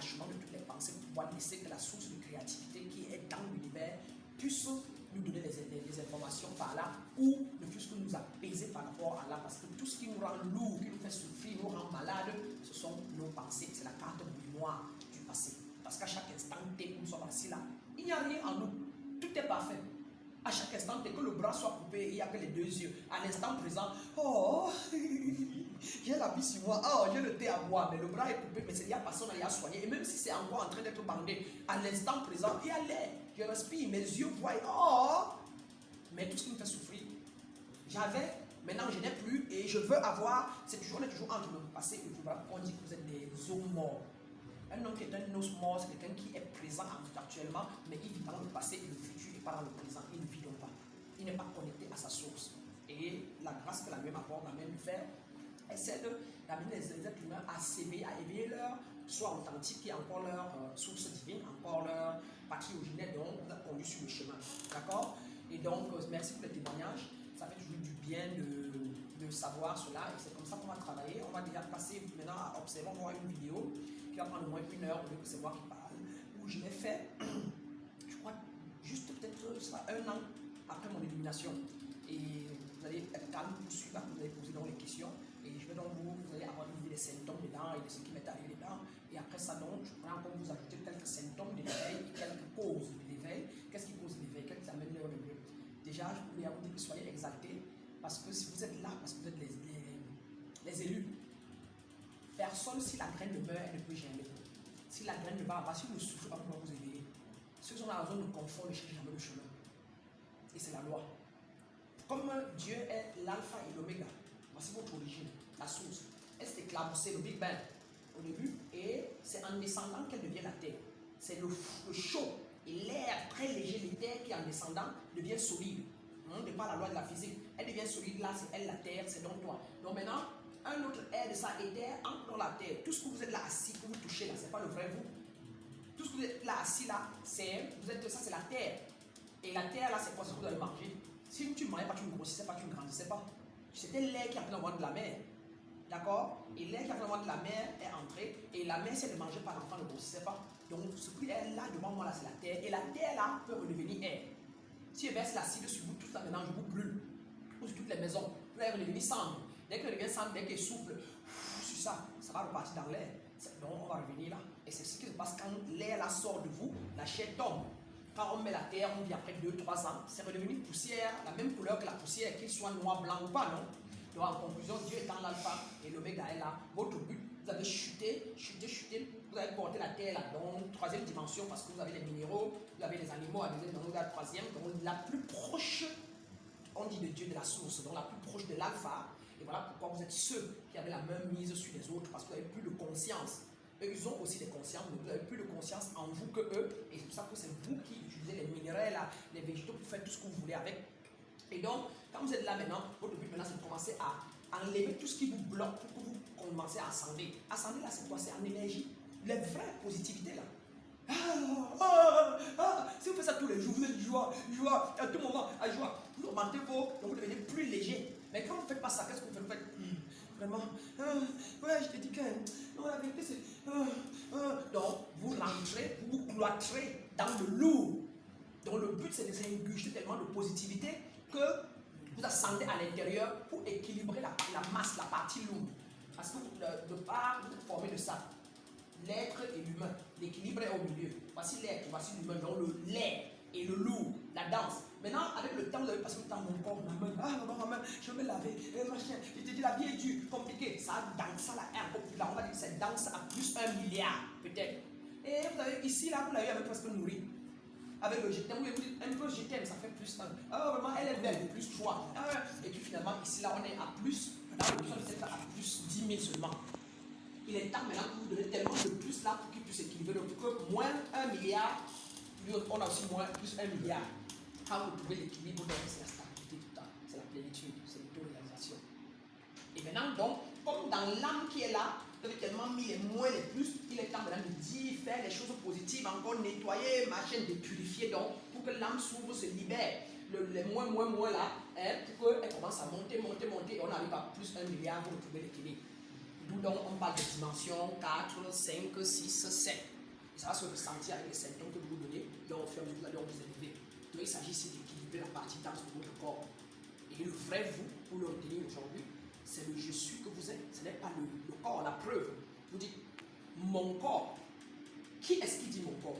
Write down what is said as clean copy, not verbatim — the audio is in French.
relâchement de toutes les pensées pour pouvoir laisser que la source de créativité qui est dans l'univers puisse nous donner des informations par là ou ne fût-ce que nous apaiser par rapport à là. Parce que tout ce qui nous rend lourd, qui nous fait souffrir, nous rend malade, ce sont nos pensées. C'est la carte mémoire du passé. Parce qu'à chaque instant T, nous sommes assis là, il n'y a rien en nous. Tout est parfait. À chaque instant, dès que le bras soit coupé, il n'y a que les deux yeux. À l'instant présent, oh, j'ai la vie sur moi, oh, j'ai le thé à boire, mais le bras est coupé, mais c'est il y a personne à soigner. Et même si c'est encore en train d'être bandé, à l'instant présent, il y a l'air. Je respire, mes yeux voient, oh, mais tout ce qui me fait souffrir, j'avais, maintenant je n'ai plus, et je veux avoir, on est toujours entre le passé et le futur. On dit que vous êtes des os morts. Un homme qui est un os mort, c'est quelqu'un qui est présent actuellement, mais il vit dans le passé et le futur et pas dans le présent. Il ne vit donc pas. Il n'est pas connecté à sa source. Et la grâce que la lui m'apporte, la même faire, essaie d'amener les êtres humains à s'éveiller, à éveiller leur soi authentique, qui est encore leur source divine, encore leur patrie originelle, donc vous a conduit sur le chemin. D'accord? Et donc, merci pour le témoignage. Ça fait toujours du bien de savoir cela, et c'est comme ça qu'on va travailler. On va déjà passer maintenant à observer, on va voir une vidéo qui va prendre au moins 1 heure, au lieu que c'est moi qui parle, où je l'ai fait, je crois, juste peut-être 1 an après mon élimination. Et vous allez être calme, vous suivre, vous allez poser donc les questions, et je vais donc vous allez avoir une idée des symptômes dedans et de ce qui m'est arrivé dedans. Et après ça, donc, je pourrais encore vous ajouter quelques symptômes de l'éveil et quelques causes de l'éveil. Qu'est-ce qui cause l'éveil? Qu'est-ce qui amène l'éveil? Déjà, je voulais vous dire que soyez exaltés, parce que si vous êtes là, parce que vous êtes les élus, personne, si la graine demeure, elle ne peut jamais. Si la graine ne va pas, si vous ne souffrez pas, vous vous éveiller. Ceux qui sont dans la zone de confort ne cherchent jamais le chemin. Et c'est la loi. Comme Dieu est l'alpha et l'oméga, voici votre origine, la source. Elle s'est éclaboussée, le Big Bang, au début, et c'est en descendant qu'elle devient la terre. C'est le chaud et l'air très léger, l'éther qui en descendant devient solide. De par la loi de la physique, elle devient solide, là c'est elle la terre, c'est donc toi. Donc maintenant, un autre air de ça éther entre dans la terre. Tout ce que vous êtes là assis, que vous touchez là, c'est pas le vrai vous. Tout ce que vous êtes là assis là, ça c'est la terre. Et la terre là, c'est quoi? Ce que vous allez manger. Si tu ne mangeais pas, tu ne grossissais pas, tu ne grandissais pas. C'était l'air qui a pris l'envoi de la mer. D'accord? Et l'air qui a pris l'envoi de la mer est entré. Et la mer, si elle ne mangeait pas, l'enfant ne grossissait pas. Donc ce qui est là devant moi là, c'est la terre. Et la terre là peut redevenir air. Si je verse l'acide sur vous, tout ça maintenant, je vous brûle. Ou sur toutes les maisons. Vous allez redevenir cendre. Dès que devient cendre, dès qu'elle souffle, sur ça, ça va repartir dans l'air. Donc on va revenir là. Et c'est ce qui se passe quand l'air là sort de vous, la chair tombe. Quand on met la terre, on vit après 2-3 ans, c'est redevenu poussière, la même couleur que la poussière, qu'il soit noir, blanc ou pas, non? Donc en conclusion, Dieu est dans l'alpha et l'oméga est là. Votre but, vous avez chuté, vous avez porté la terre là, donc 3e dimension, parce que vous avez les minéraux, vous avez les animaux, donc vous avez la 3e, donc la plus proche, on dit de Dieu, de la source, donc la plus proche de l'alpha. Et voilà pourquoi vous êtes ceux qui avaient la même mise sur les autres, parce que vous n'avez plus de conscience. Eux, ils ont aussi des consciences, mais vous n'avez plus de conscience en vous que eux. Et c'est pour ça que c'est vous qui utilisez les minéraux, là, les végétaux pour faire tout ce que vous voulez avec. Et donc, quand vous êtes là maintenant, votre but maintenant, c'est de commencer à enlever tout ce qui vous bloque pour que vous commencez à ascender. Ascender là, c'est quoi? C'est en énergie. Les vraies positivités là. Si vous faites ça tous les jours, vous êtes joie, à tout moment, à joie. Vous augmentez donc vous devenez plus léger. Mais quand vous ne faites pas ça, qu'est-ce que vous faites? Vous faites vraiment, ouais, je te dis que non, la vérité c'est. Donc, vous rentrez, vous cloîtrez dans le lourd. Donc, le but c'est de s'ingurgiter tellement de positivité que vous ascendez à l'intérieur pour équilibrer la masse, la partie lourde. Parce que de part, vous êtes formé de ça. L'être et l'humain. L'équilibre est au milieu. Voici l'être, voici l'humain. Donc l'air et le lourd, la danse. Maintenant, avec le temps, vous avez passé le temps, mon corps, ma main, je vais me laver, machin. Je te dis, la vie est dure, compliquée. Ça danse, ça là est un peu plus là. On va dire que cette danse à plus 1 milliard, peut-être. Et vous avez ici, là, vous l'avez avec presque nourri. Avec le je t'aime, vous dites un peu je t'aime, ça fait plus 1. Ah, vraiment, elle est belle, plus 3. Et puis finalement, ici, là, on est à plus. Dans le besoin, peut-être à plus 10 000 seulement. Il est temps maintenant que vous donnez tellement de plus là pour qu'il puisse équilibrer. Donc, que moins 1 milliard, on a aussi moins plus 1 milliard. Quand vous trouvez l'équilibre, c'est la stabilité tout le temps, c'est la plénitude, c'est l'auto-réalisation. Et maintenant, donc, comme dans l'âme qui est là, vous avez tellement mis les moins, les plus, il est temps maintenant de dire, faire les choses positives, encore nettoyer, machin, de purifier, donc, pour que l'âme s'ouvre, se libère. Les moins là, pour qu'elle commence à monter, et on arrive à plus 1 milliard, vous retrouvez l'équilibre. D'où donc on parle de dimensions 4, 5, 6, 7. Et ça va se ressentir avec les symptômes que vous vous donnez, donc au fur et à mesure que vous allez vous élever. Donc il s'agit ici d'équilibrer la partie danse de votre corps. Et le vrai vous, pour le retenir aujourd'hui, c'est le je suis que vous êtes. Ce n'est pas le corps, la preuve. Vous dites, mon corps. Qui est-ce qui dit mon corps?